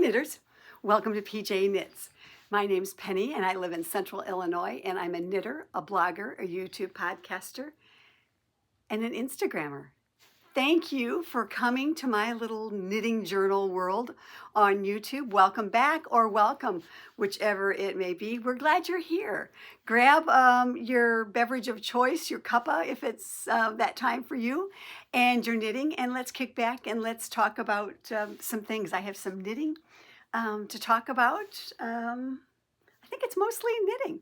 knitters, welcome to PJ Knits. My name's Penny and I live in Central Illinois, and I'm a knitter, a blogger, a YouTube podcaster, and an Instagrammer. Thank you for coming to my little knitting journal world on YouTube. Welcome back, or welcome, whichever it may be. We're glad you're here. Grab your beverage of choice, your cuppa, if it's that time for you, and your knitting, and let's kick back and let's talk about some things. I have some knitting to talk about. I think it's mostly knitting.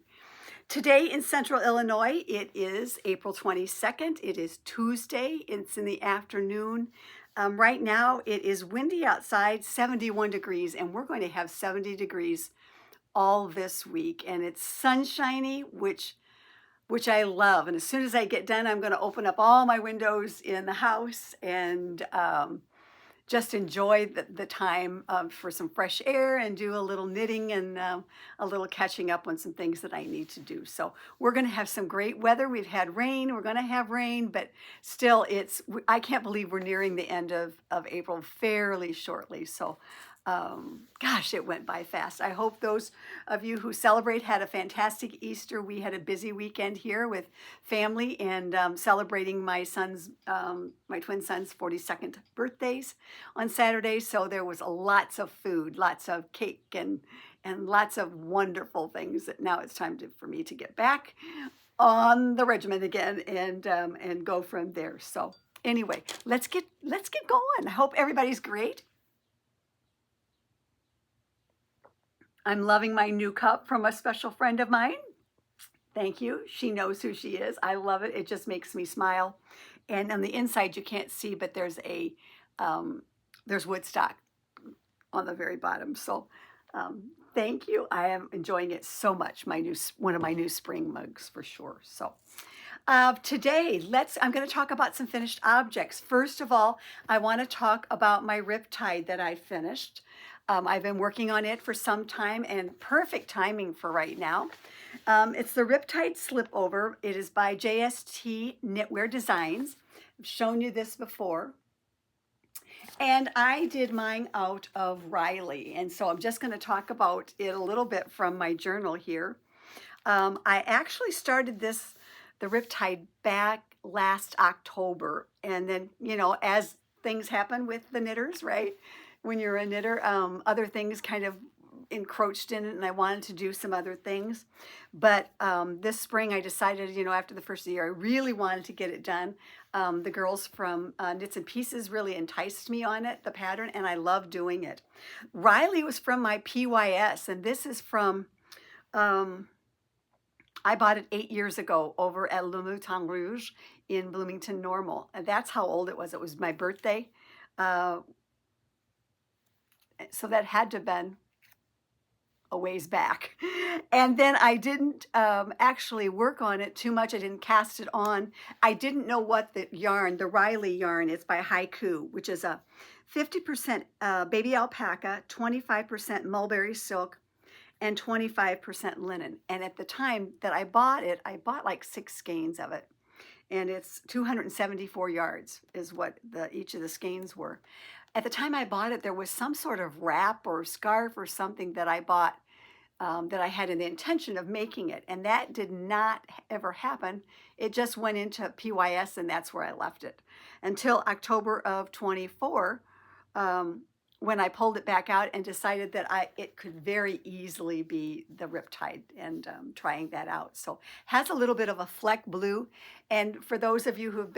Today in Central Illinois, it is April 22nd. It is Tuesday. It's in the afternoon. Right now, it is windy outside, 71 degrees, and we're going to have 70 degrees all this week. And it's sunshiny, which I love. And as soon as I get done, I'm going to open up all my windows in the house and just enjoy the time for some fresh air and do a little knitting and a little catching up on some things that I need to do. So we're going to have some great weather. We've had rain. We're going to have rain, but still I can't believe we're nearing the end of April fairly shortly. So gosh, it went by fast. I hope those of you who celebrate had a fantastic Easter. We had a busy weekend here with family and celebrating my twin son's 42nd birthdays on Saturday. So there was lots of food, lots of cake, and lots of wonderful things. That now it's time for me to get back on the regimen again and go from there. So anyway, let's get going. I hope everybody's great. I'm loving my new cup from a special friend of mine. Thank you. She knows who she is. I love it. It just makes me smile. And on the inside, you can't see, but there's Woodstock on the very bottom. So thank you. I am enjoying it so much. One of my new spring mugs for sure. So today, I'm going to talk about some finished objects. First of all, I want to talk about my Riptide that I finished. I've been working on it for some time, and perfect timing for right now. It's the Riptide Slipover. It is by JST Knitwear Designs. I've shown you this before. And I did mine out of Rylie, and so I'm just going to talk about it a little bit from my journal here. I actually started the Riptide back last October, and then, as things happen with the knitters, right? When you're a knitter, other things kind of encroached in it, and I wanted to do some other things. But this spring, I decided, after the first year, I really wanted to get it done. The girls from Knits and Pieces really enticed me on it, the pattern, and I love doing it. Rylie was from my PYS, and this is from, I bought it 8 years ago over at Le Mouton Rouge in Bloomington Normal. And that's how old it was. It was my birthday. So that had to have been a ways back. And then I didn't actually work on it too much. I didn't cast it on. I didn't know what the Rylie yarn, it's by Hikoo, which is a 50% baby alpaca, 25% mulberry silk, and 25% linen. And at the time that I bought it, I bought like 6 skeins of it. And it's 274 yards is what each of the skeins were. At the time I bought it, there was some sort of wrap or scarf or something that I bought that I had in the intention of making it. And that did not ever happen. It just went into PYS, and that's where I left it until October of 24, when I pulled it back out and decided that it could very easily be the Riptide, and trying that out. So has a little bit of a fleck blue. And for those of you who've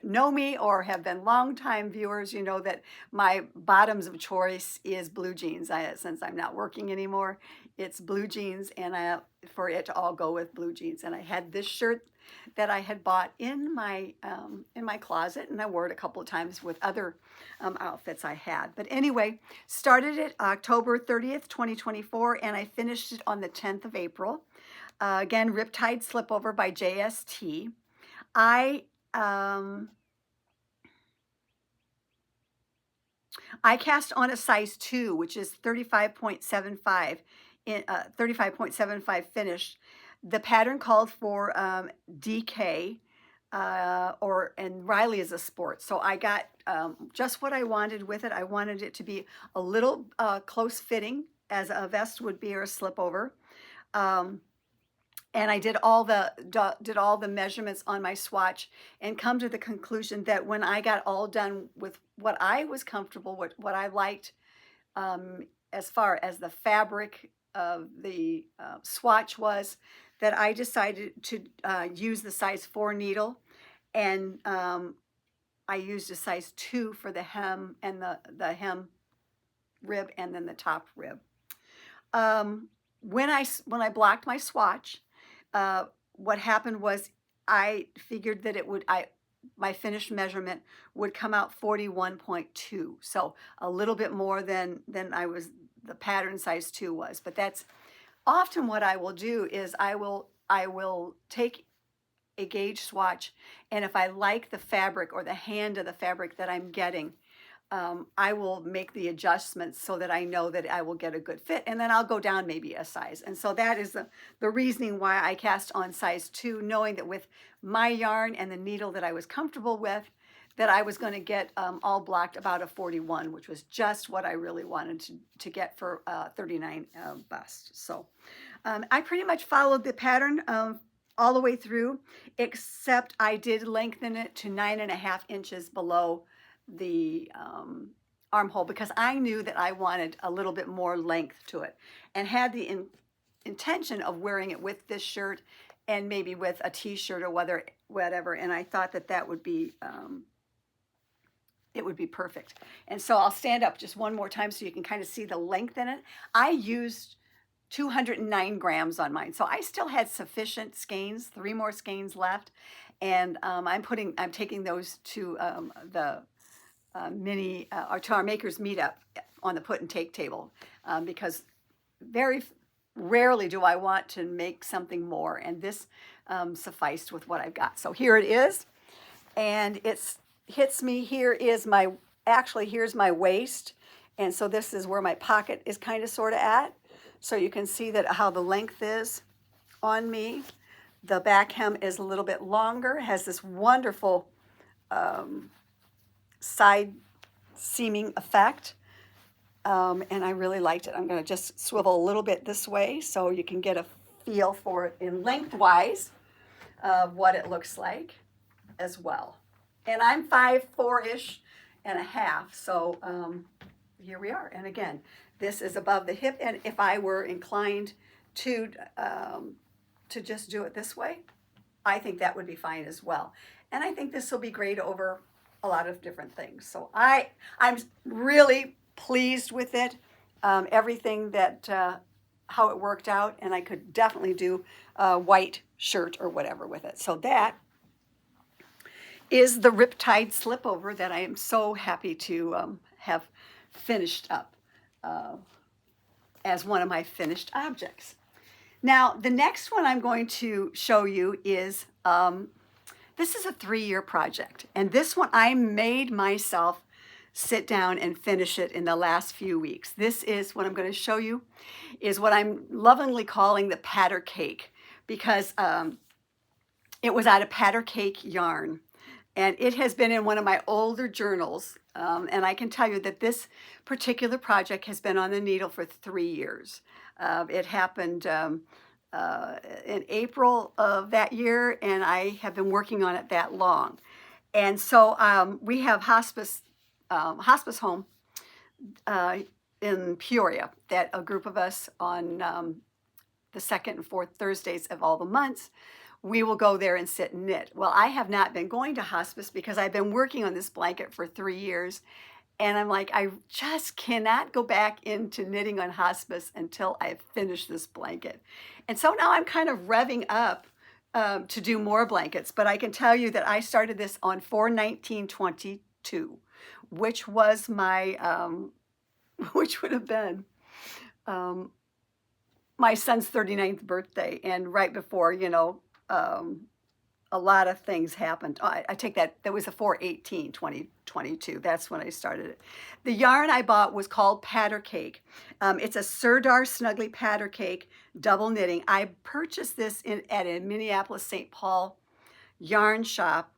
know me or have been longtime viewers, you know that my bottoms of choice is blue jeans. Since I'm not working anymore, it's blue jeans, and for it to all go with blue jeans. And I had this shirt that I had bought in my closet, and I wore it a couple of times with other outfits I had. But anyway, started it October 30th, 2024, and I finished it on the 10th of April. Again, Riptide Slipover by JST. I cast on a size 2, which is 35.75 finished. The pattern called for DK and Rylie is a sport. So I got just what I wanted with it. I wanted it to be a little close fitting as a vest would be or a slipover. And I did all the measurements on my swatch and come to the conclusion that when I got all done with what I was comfortable with, what I liked, as far as the fabric of the swatch was, that I decided to use the size 4 needle, and I used a size 2 for the hem and the hem rib and then the top rib. When I blocked my swatch, what happened was I figured that my finished measurement would come out 41.2, so a little bit more than the pattern size 2 was. But that's often what I will do is I will take a gauge swatch, and if I like the fabric or the hand of the fabric that I'm getting, I will make the adjustments so that I know that I will get a good fit, and then I'll go down maybe a size. And so that is the reasoning why I cast on size 2, knowing that with my yarn and the needle that I was comfortable with, that I was going to get all blocked about a 41, which was just what I really wanted to get for 39 bust. So I pretty much followed the pattern all the way through, except I did lengthen it to 9.5 inches below the armhole, because I knew that I wanted a little bit more length to it, and had the intention of wearing it with this shirt and maybe with a t-shirt or whatever, and I thought that would be it would be perfect. And so I'll stand up just one more time so you can kind of see the length in it. I used 209 grams on mine, so I still had sufficient skeins, 3 more skeins left, and I'm taking those to the to our Makers Meetup on the put and take table, because very rarely do I want to make something more, and this sufficed with what I've got. So here it is, and it hits me. Here's my waist, and so this is where my pocket is kind of sort of at. So you can see that how the length is on me. The back hem is a little bit longer, has this wonderful side seaming effect, and I really liked it. I'm going to just swivel a little bit this way so you can get a feel for it in lengthwise of what it looks like as well. And I'm 5'4"-ish and a half, so here we are. And again, this is above the hip, and if I were inclined to just do it this way, I think that would be fine as well. And I think this will be great over a lot of different things. So I'm really pleased with it, everything that how it worked out, and I could definitely do a white shirt or whatever with it. So that is the Riptide Slipover that I am so happy to have finished up as one of my finished objects. Now, the next one I'm going to show you is, this is a 3-year project. And this one I made myself sit down and finish it in the last few weeks. This is what I'm going to show you, is what I'm lovingly calling the Pattercake, because it was out of Pattercake yarn. And it has been in one of my older journals. And I can tell you that this particular project has been on the needle for 3 years. It happened in April of that year, and I have been working on it that long. And so we have hospice home in Peoria, that a group of us on the 2nd and 4th Thursdays of all the months, we will go there and sit and knit. Well, I have not been going to hospice because I've been working on this blanket for 3 years. And I'm like, I just cannot go back into knitting on hospice until I finish this blanket. And so now I'm kind of revving up to do more blankets. But I can tell you that I started this on 4/19/22, which was my, which would have been my son's 39th birthday. And right before, a lot of things happened. I take that was a 4/18/2022. That's when I started it. The yarn I bought was called Pattercake. It's a Sirdar Snuggly Pattercake double knitting. I purchased this at a Minneapolis St. Paul yarn shop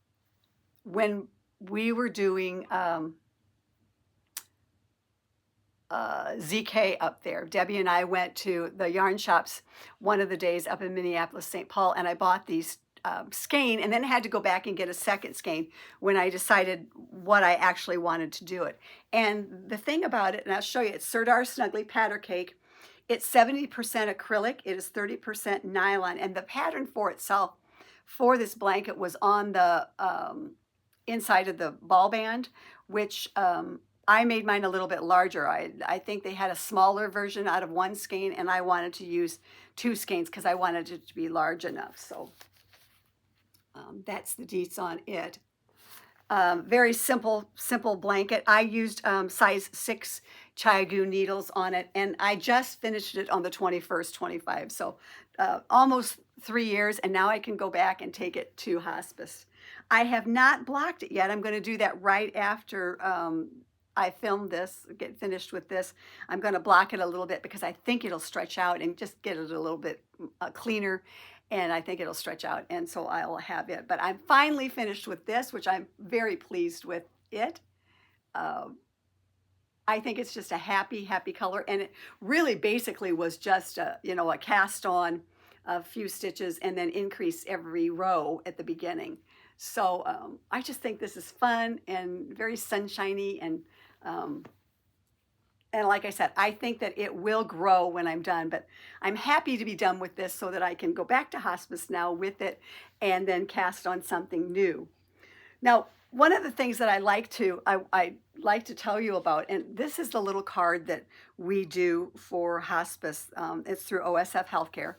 when we were doing ZK up there. Debbie and I went to the yarn shops one of the days up in Minneapolis, St. Paul, and I bought these skein, and then had to go back and get a second skein when I decided what I actually wanted to do it. And the thing about it, and I'll show you, it's Serdar Snuggly Pattercake. It's 70% acrylic, it is 30% nylon, and the pattern for itself for this blanket was on the inside of the ball band, which I made mine a little bit larger. I think they had a smaller version out of one skein, and I wanted to use 2 skeins because I wanted it to be large enough. So that's the deets on it. Very simple blanket. I used size 6 Hikoo needles on it, and I just finished it on the 21st, 25. So almost 3 years, and now I can go back and take it to hospice. I have not blocked it yet. I'm going to do that right after I film this, get finished with this. I'm going to block it a little bit because I think it'll stretch out and just get it a little bit cleaner. And I think it'll stretch out, and so I'll have it. But I'm finally finished with this, which I'm very pleased with it. I think it's just a happy color, and it really basically was just a cast on a few stitches and then increase every row at the beginning. So I just think this is fun and very sunshiny, and like I said, I think that it will grow when I'm done, but I'm happy to be done with this so that I can go back to hospice now with it and then cast on something new. Now, one of the things that I like to tell you about, and this is the little card that we do for hospice. It's through OSF Healthcare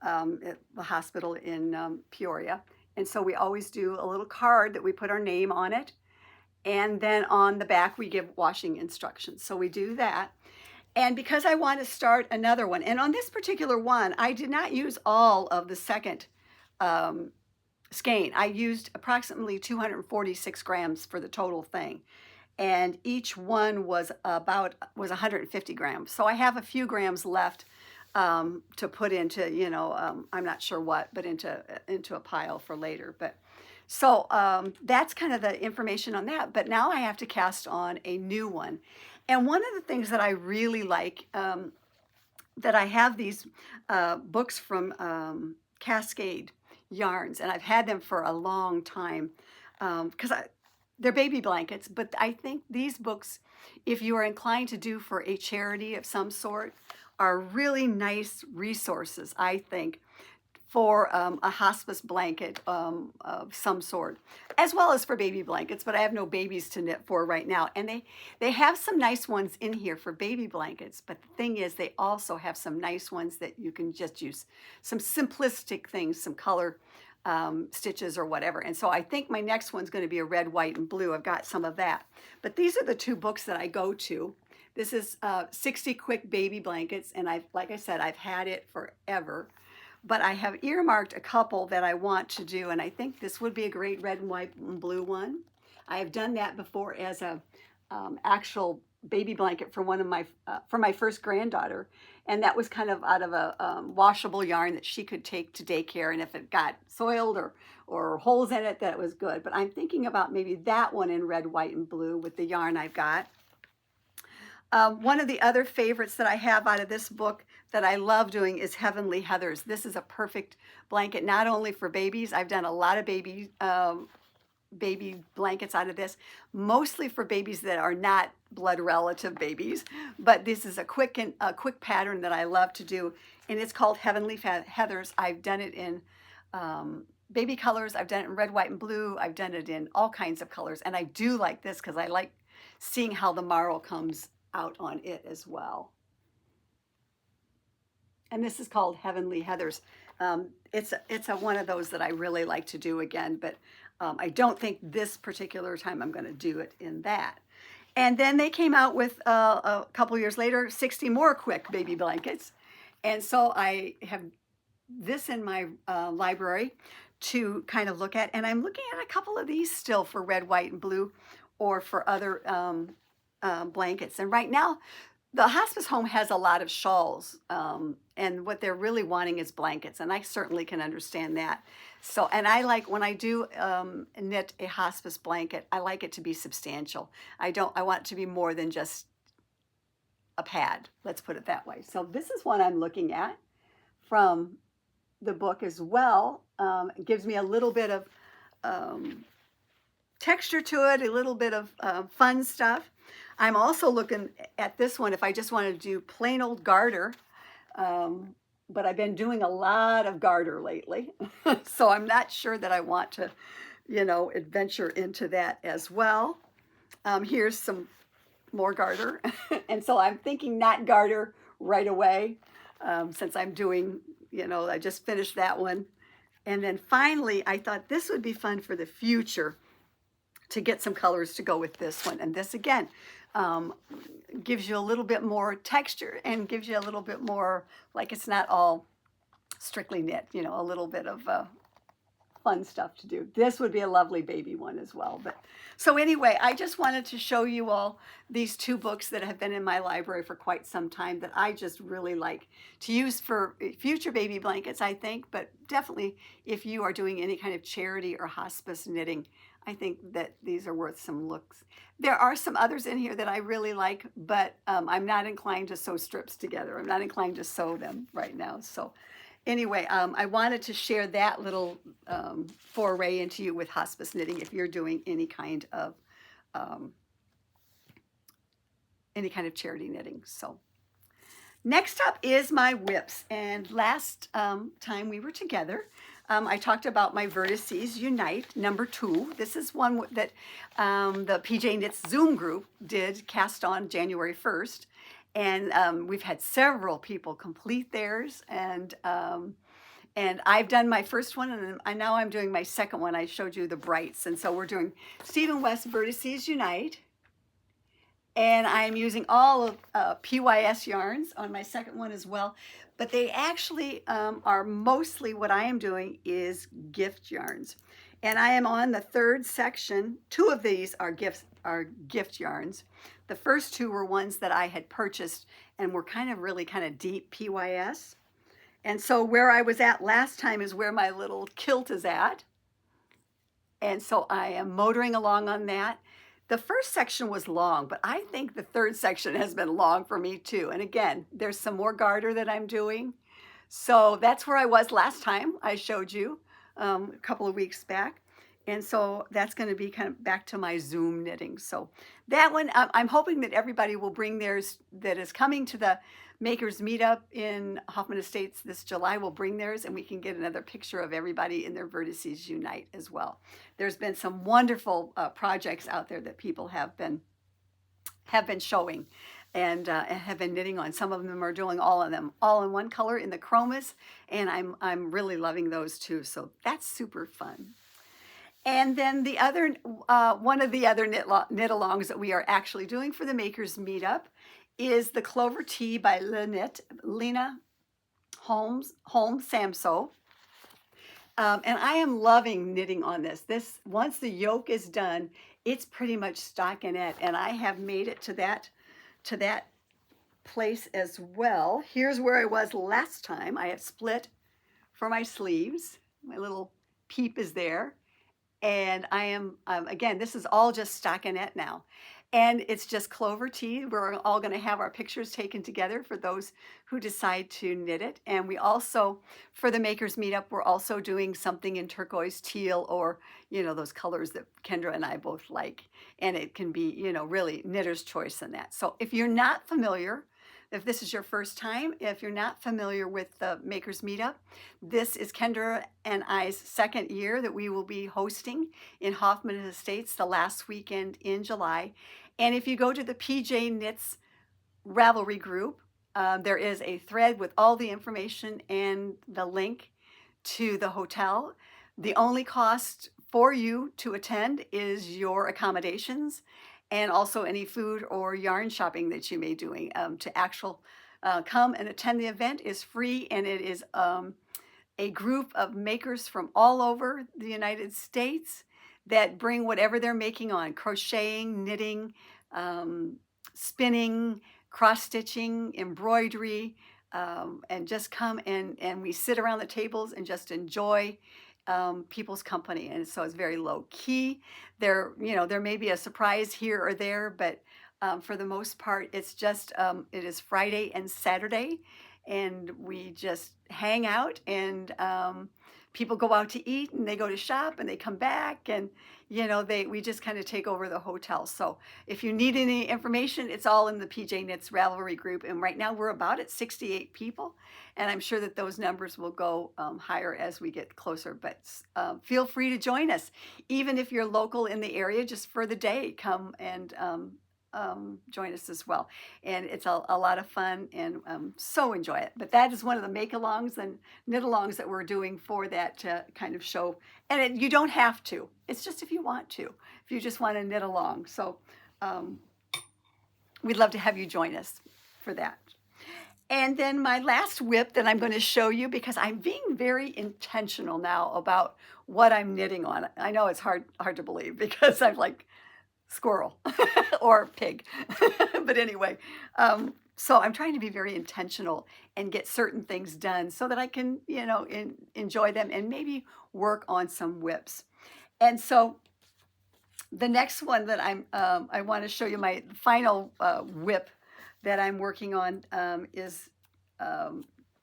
at the hospital in Peoria. And so we always do a little card that we put our name on it. And then on the back, we give washing instructions. So we do that. And because I want to start another one, and on this particular one, I did not use all of the second skein. I used approximately 246 grams for the total thing. And each one was 150 grams. So I have a few grams left to put into, I'm not sure what, but into a pile for later. But so that's kind of the information on that. But now I have to cast on a new one. And one of the things that I really like, that I have these books from Cascade yarns, and I've had them for a long time because they're baby blankets. But I think these books, if you are inclined to do for a charity of some sort, are really nice resources, I think, for a hospice blanket of some sort, as well as for baby blankets, but I have no babies to knit for right now. And they have some nice ones in here for baby blankets, but the thing is they also have some nice ones that you can just use, some simplistic things, some color stitches or whatever. And so I think my next one's going to be a red, white, and blue. I've got some of that. But these are the two books that I go to. This is 60 Quick Baby Blankets, and like I said, I've had it forever. But I have earmarked a couple that I want to do, and I think this would be a great red and white and blue one. I have done that before as a actual baby blanket for for my first granddaughter, and that was kind of out of a washable yarn that she could take to daycare, and if it got soiled or holes in it, that it was good. But I'm thinking about maybe that one in red, white, and blue with the yarn I've got. One of the other favorites that I have out of this book that I love doing is Heavenly Heathers. This is a perfect blanket, not only for babies. I've done a lot of baby blankets out of this, mostly for babies that are not blood relative babies. But this is a quick pattern that I love to do, and it's called Heavenly Heathers. I've done it in baby colors. I've done it in red, white, and blue. I've done it in all kinds of colors, and I do like this because I like seeing how the marl comes out on it as well. And this is called Heavenly Heathers. It's one of those that I really like to do again, but I don't think this particular time I'm going to do it in that. And then they came out with a couple years later 60 more quick baby blankets, and so I have this in my library to kind of look at, and I'm looking at a couple of these still for red, white, and blue, or for other blankets. And right now, the hospice home has a lot of shawls, and what they're really wanting is blankets, and I certainly can understand that. So, and I like when I do knit a hospice blanket, I like it to be substantial. I want it to be more than just a pad. Let's put it that way. So this is one I'm looking at from the book as well. It gives me a little bit of texture to it, a little bit of fun stuff. I'm also looking at this one if I just want to do plain old garter, but I've been doing a lot of garter lately, so I'm not sure that I want to, adventure into that as well. Here's some more garter, and so I'm thinking not garter right away, since I'm doing, I just finished that one. And then finally, I thought this would be fun for the future to get some colors to go with this one. And this again gives you a little bit more texture and gives you a little bit more, like it's not all strictly knit, a little bit of fun stuff to do. This would be a lovely baby one as well. But so anyway, I just wanted to show you all these two books that have been in my library for quite some time that I just really like to use for future baby blankets, I think, but definitely if you are doing any kind of charity or hospice knitting, I think that these are worth some looks. There are some others in here that I really like, but I'm not inclined to sew strips together. I'm not inclined to sew them right now. So anyway, I wanted to share that little foray into you with hospice knitting if you're doing any kind of charity knitting. So next up is my whips. And last time we were together, I talked about my Vertices Unite #2. This is one that the PJ Knits Zoom group did cast on January 1st. And we've had several people complete theirs. And I've done my first one, and now I'm doing my second one. I showed you the brights. And so we're doing Stephen West Vertices Unite. And I'm using all of PYS yarns on my second one as well. But they actually are mostly what I am doing is gift yarns. And I am on the third section. Two of these are gift yarns. The first two were ones that I had purchased and were really kind of deep PYS. And so where I was at last time is where my little kilt is at. And so I am motoring along on that. The first section was long, but I think the third section has been long for me too. And again, there's some more garter that I'm doing. So that's where I was last time I showed you a couple of weeks back. And so that's going to be kind of back to my Zoom knitting. So that one, I'm hoping that everybody will bring theirs that is coming to the Makers Meetup in Hoffman Estates this July. Will bring theirs, and we can get another picture of everybody in their Vertices Unite as well. There's been some wonderful projects out there that people have been showing and have been knitting on. Some of them are doing all of them all in one color in the chromas, and I'm really loving those too. So that's super fun. And then the other one of the other knit-alongs that we are actually doing for the Makers Meetup is the Clover Tea by Lena Holmes Samso. And I am loving knitting on this. Once the yoke is done, it's pretty much stockinette, and I have made it to that place as well. Here's where I was last time. I have split for my sleeves. My little peep is there. And I am, again, this is all just stockinette now. And it's just Clover Tea. We're all going to have our pictures taken together for those who decide to knit it. And we also, for the Makers Meetup, we're also doing something in turquoise teal, or, those colors that Kendra and I both like. And it can be, really knitter's choice in that. So if you're not familiar, if this is your first time, if you're not familiar with the Makers Meetup, this is Kendra and I's second year that we will be hosting in Hoffman Estates the last weekend in July. And if you go to the PJ Knits Ravelry group, there is a thread with all the information and the link to the hotel. The only cost for you to attend is your accommodations, and also any food or yarn shopping that you may be doing. To come and attend the event is free, and it is a group of makers from all over the United States that bring whatever they're making on: crocheting, knitting, spinning, cross-stitching, embroidery, and just come and we sit around the tables and just enjoy people's company. And so it's very low key. There may be a surprise here or there, but for the most part, it's just, it is Friday and Saturday, and we just hang out, and people go out to eat, and they go to shop, and they come back, and we just kind of take over the hotel. So if you need any information, it's all in the PJ Knits Ravelry group. And right now we're about at 68 people. And I'm sure that those numbers will go higher as we get closer. But feel free to join us. Even if you're local in the area, just for the day, come and join us as well. And it's a lot of fun, and so enjoy it. But that is one of the make-alongs and knit-alongs that we're doing for that kind of show. And you don't have to. It's just if you want to, if you just want to knit along. So we'd love to have you join us for that. And then my last whip that I'm going to show you, because I'm being very intentional now about what I'm knitting on. I know it's hard to believe, because I'm like squirrel or pig. But anyway, so I'm trying to be very intentional and get certain things done so that I can, enjoy them and maybe work on some whips. And so the next one that I want to show you, my final whip that I'm working on is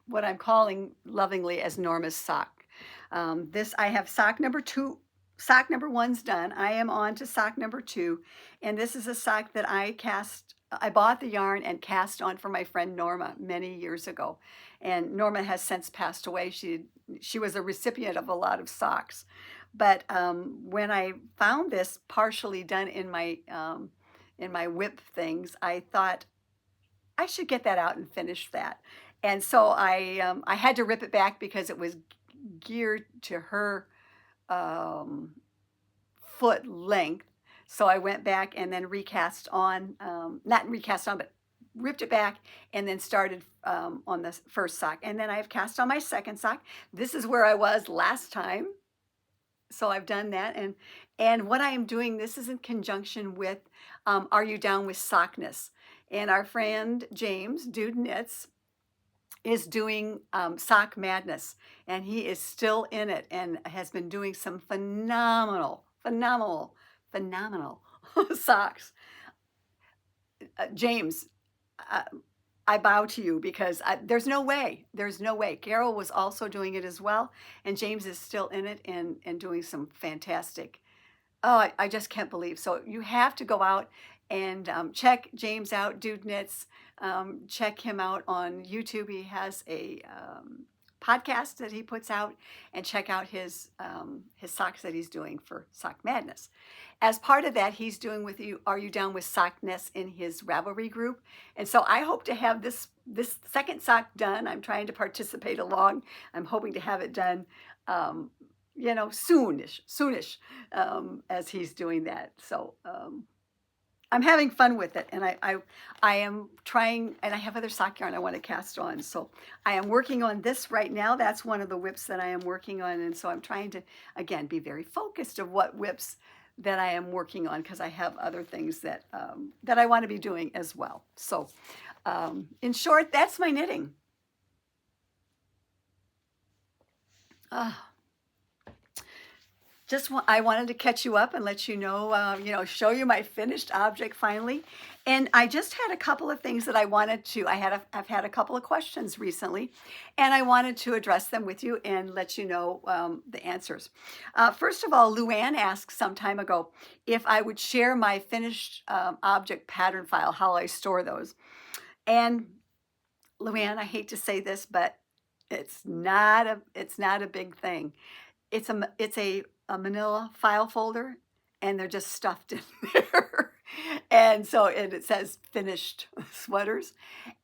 what I'm calling lovingly as Norma's sock. I have sock number 2. Sock number 1's done. I am on to sock number 2, and this is a sock that I bought the yarn and cast on for my friend Norma many years ago. And Norma has since passed away. She was a recipient of a lot of socks. But when I found this partially done in my whip things, I thought I should get that out and finish that. And so I had to rip it back because it was geared to her foot length. So I went back and then but ripped it back and then started on the first sock. And then I've cast on my second sock. This is where I was last time. So I've done that. And what I am doing, this is in conjunction with Are You Down with Sockness? And our friend James, Dude Knits, is doing Sock Madness, and he is still in it and has been doing some phenomenal socks. James, I bow to you, because there's no way. Carol was also doing it as well, and James is still in it and doing some fantastic. Oh, I just can't believe. So you have to go out and check James out, Dude Knits. Check him out on YouTube. He has a podcast that he puts out, and check out his socks that he's doing for Sock Madness. As part of that, he's doing Are You Down with Sockness in his Ravelry group. And so I hope to have this second sock done. I'm trying to participate along. I'm hoping to have it done soonish as he's doing that. So I'm having fun with it, and I am trying, and I have other sock yarn I want to cast on. So I am working on this right now. That's one of the whips that I am working on, and so I'm trying to, again, be very focused of what whips that I am working on, because I have other things that I want to be doing as well. So in short, that's my knitting. I wanted to catch you up and let you know, show you my finished object finally. And I just had a couple of things that I wanted to, I've had a couple of questions recently, and I wanted to address them with you and let you know the answers. First of all, Luann asked some time ago if I would share my finished object pattern file, how I store those. And Luann, I hate to say this, but it's not a big thing. It's a manila file folder, and they're just stuffed in there. And so it says finished sweaters.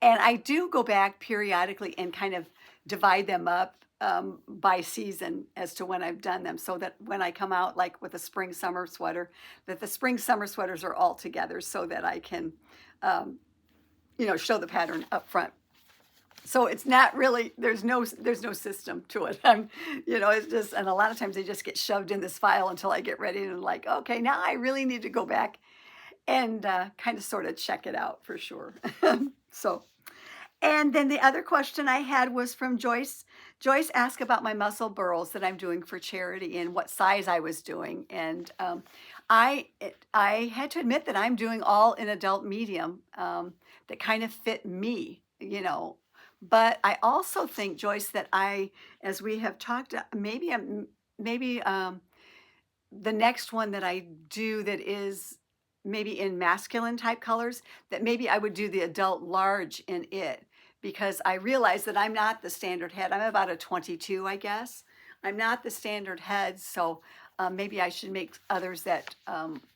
And I do go back periodically and kind of divide them up by season as to when I've done them, so that when I come out like with a spring summer sweater, that the spring summer sweaters are all together, so that I can show the pattern up front. So it's not really, there's no system to it. It's just, and a lot of times they just get shoved in this file until I get ready and like, okay, now I really need to go back and kind of sort of check it out for sure. So, and then the other question I had was from Joyce. Joyce asked about my muscle burls that I'm doing for charity and what size I was doing. And I had to admit that I'm doing all in adult medium that kind of fit me, you know. But I also think, Joyce, that as we have talked, maybe the next one that I do that is maybe in masculine type colors, that maybe I would do the adult large in it, because I realize that I'm not the standard head. I'm about a 22, I guess. I'm not the standard head, so maybe I should make others that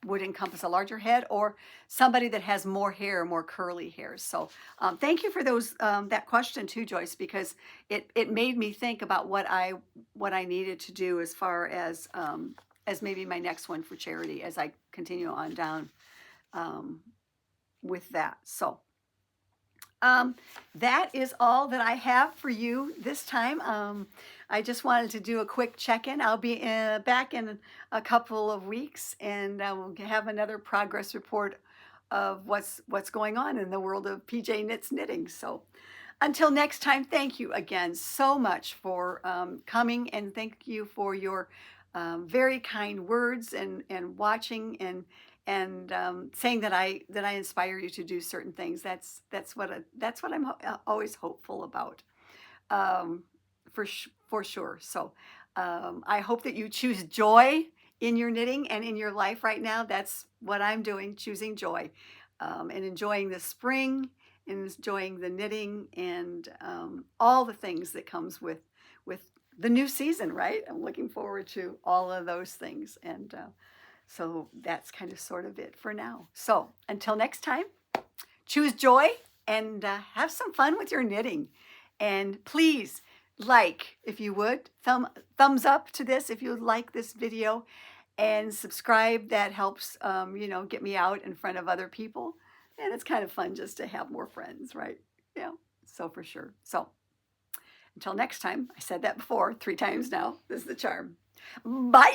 would encompass a larger head, or somebody that has more hair, more curly hair. So thank you for that question too, Joyce, because it made me think about what I needed to do as far as maybe my next one for charity as I continue on down with that. So that is all that I have for you this time. I just wanted to do a quick check-in. I'll be back in a couple of weeks, and we'll have another progress report of what's going on in the world of PJ Knits knitting. So until next time, thank you again so much for coming, and thank you for your very kind words and watching and saying that I inspire you to do certain things. That's what I'm always hopeful about, for sure. So I hope that you choose joy in your knitting and in your life right now. That's what I'm doing, choosing joy, and enjoying the spring, and enjoying the knitting, and all the things that comes with the new season, right? I'm looking forward to all of those things. And so that's kind of sort of it for now. So until next time, choose joy and have some fun with your knitting. And please, if you would, thumbs up to this if you would like this video, and subscribe. That helps, get me out in front of other people. And it's kind of fun just to have more friends, right? Yeah, so for sure. So until next time, I said that before 3 times now. This is the charm. Bye.